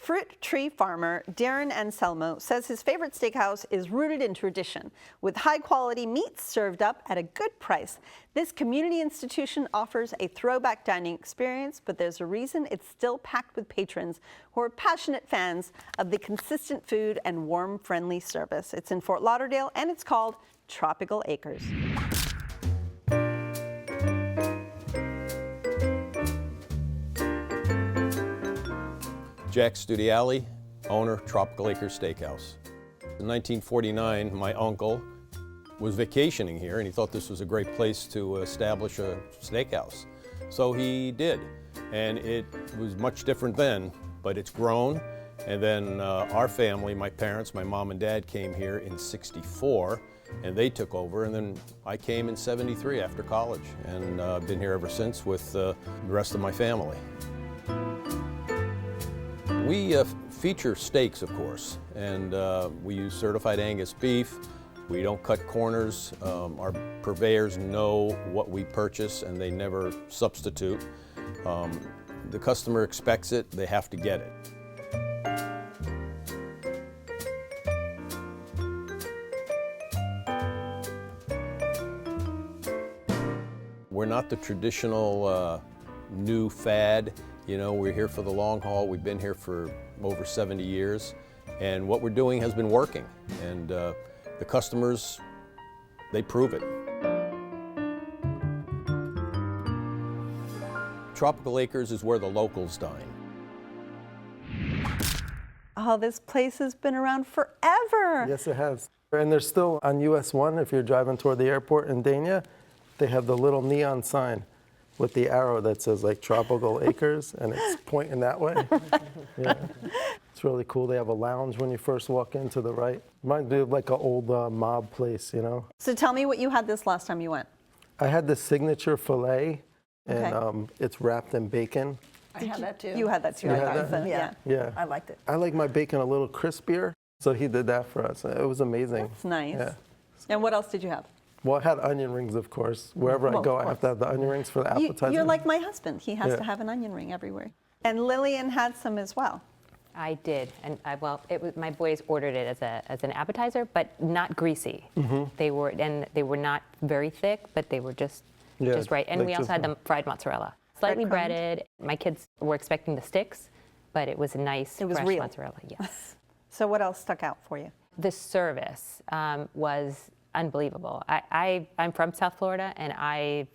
Fruit tree farmer Darren Anselmo says his favorite steakhouse is rooted in tradition, with high-quality meats served up at a good price. This community institution offers a throwback dining experience, but there's a reason it's still packed with patrons who are passionate fans of the consistent food and warm, friendly service. It's in Fort Lauderdale, and it's called Tropical Acres. Jack Studiali, owner, Tropical Acres Steakhouse. In 1949, my uncle was vacationing here and he thought this was a great place to establish a steakhouse. So he did, and it was much different then, but it's grown. And then our family, my parents, my mom and dad came here in '64 and they took over, and then I came in '73 after college, and been here ever since with the rest of my family. We feature steaks, of course, and we use certified Angus beef. We don't cut corners. Our purveyors know what we purchase and they never substitute. The customer expects it, they have to get it. We're not the traditional new fad. You know, we're here for the long haul. We've been here for over 70 years, and what we're doing has been working, and the customers, they prove it. Tropical Acres is where the locals dine. Oh, this place has been around forever. Yes, it has. And they're still on US 1 if you're driving toward the airport in Dania. They have the little neon sign with the arrow that says like Tropical Acres, and it's pointing that way. Yeah. It's really cool. They have a lounge when you first walk in to the right. Reminds me of like an old mob place, you know. So tell me what you had this last time you went. I had the signature filet, and Okay. It's wrapped in bacon. I had that too. You had that too. You I had guess. that? Yeah. Yeah. I liked it. I like my bacon a little crispier, so he did that for us. It was amazing. It's nice. Yeah. And what else did you have? Well, I had onion rings, of course. Wherever Well, I go, of I have to have the onion rings for the appetizer. You're like my husband. He has Yeah. to have an onion ring everywhere. And Lillian had some as well. I did, and my boys ordered it as an appetizer, but not greasy. They were not very thick, but they were just right. And like we also just had the fried mozzarella, slightly Breadcrumbed. breaded. My kids were expecting the sticks, but it was a nice It was fresh real. mozzarella. Yes. So what else stuck out for you? The service was unbelievable. I'm from South Florida, and I've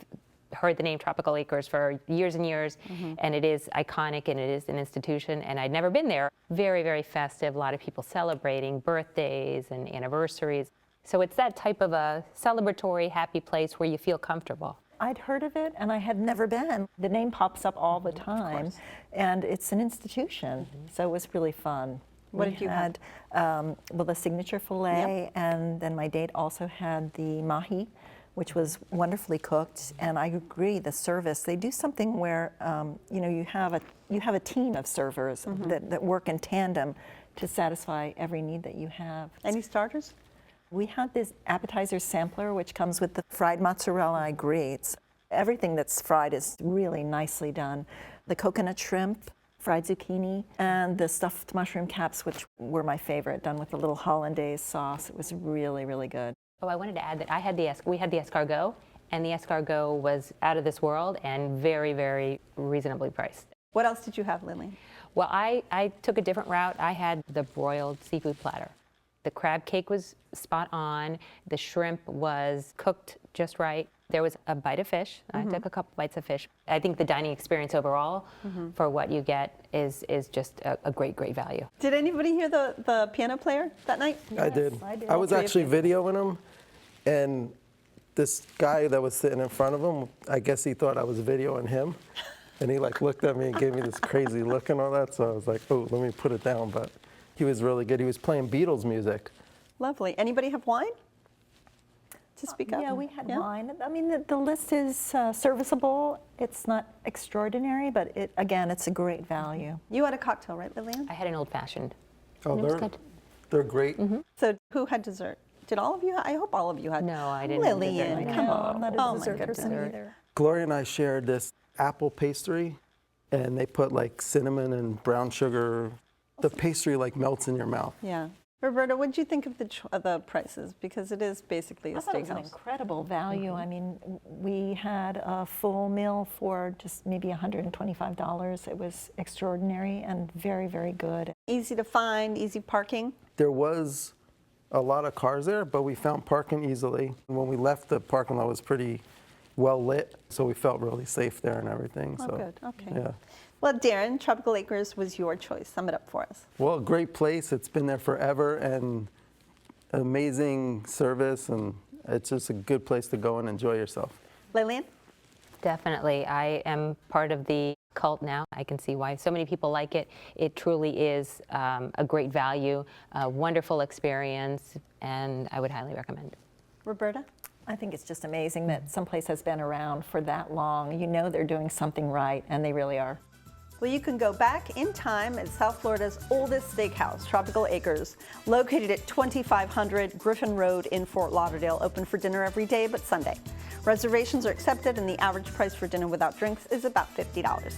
heard the name Tropical Acres for years and years, and it is iconic, and it is an institution, and I'd never been there. Very, very festive, a lot of people celebrating birthdays and anniversaries. So it's that type of a celebratory, happy place where you feel comfortable. I'd heard of it and I had never been. The name pops up all the time, and it's an institution, so it was really fun. What We did you have? had, well, the signature filet, and then my date also had the mahi, which was wonderfully cooked. And I agree, the service, they do something where you have a team of servers that work in tandem to satisfy every need that you have. Any starters? We had this appetizer sampler, which comes with the fried mozzarella. I agree. Everything that's fried is really nicely done. The coconut shrimp, fried zucchini, and the stuffed mushroom caps, which were my favorite, done with a little hollandaise sauce. It was really, really good. Oh, I wanted to add that we had the escargot, and the escargot was out of this world and very, very reasonably priced. What else did you have, Lillian? Well, I took a different route. I had the broiled seafood platter. The crab cake was spot on. The shrimp was cooked just right. There was a bite of fish. I took a couple bites of fish. I think the dining experience overall for what you get is just a great, great value. Did anybody hear the piano player that night? I did. I did. I was All three of actually you. videoing him, and this guy that was sitting in front of him, I guess he thought I was videoing him, and he like looked at me and gave me this crazy look and all that. So I was like, oh, let me put it down. But he was really good. He was playing Beatles music. Lovely. Anybody have wine to speak of? Yeah, we had wine. I mean, the list is serviceable. It's not extraordinary, but it's a great value. You had a cocktail, right, Lillian? I had an old-fashioned. Oh, And it was good. they're great. So who had dessert? Did all of you? I hope all of you had. No, I didn't have dessert. Lillian, No, come No, on. I'm not Oh a my dessert person goodness. either. Gloria and I shared this apple pastry, and they put like cinnamon and brown sugar The pastry like melts in your mouth. Yeah. Roberta, what did you think of the prices? Because it is basically a I thought it was an steakhouse. incredible value. I mean, we had a full meal for just maybe $125. It was extraordinary and very, very good. Easy to find, easy parking. There was a lot of cars there, but we found parking easily. When we left, the parking lot was pretty well lit, so we felt really safe there and everything. Oh, so, good. Okay. Yeah. Well, Darren, Tropical Acres was your choice. Sum it up for us. Well, great place. It's been there forever and amazing service, and it's just a good place to go and enjoy yourself. Lillian? Definitely. I am part of the cult now. I can see why so many people like it. It truly is a great value, a wonderful experience, and I would highly recommend it. Roberta? I think it's just amazing that someplace has been around for that long. You know they're doing something right, and they really are. Well, you can go back in time at South Florida's oldest steakhouse, Tropical Acres, located at 2500 Griffin Road in Fort Lauderdale, open for dinner every day but Sunday. Reservations are accepted, and the average price for dinner without drinks is about $50.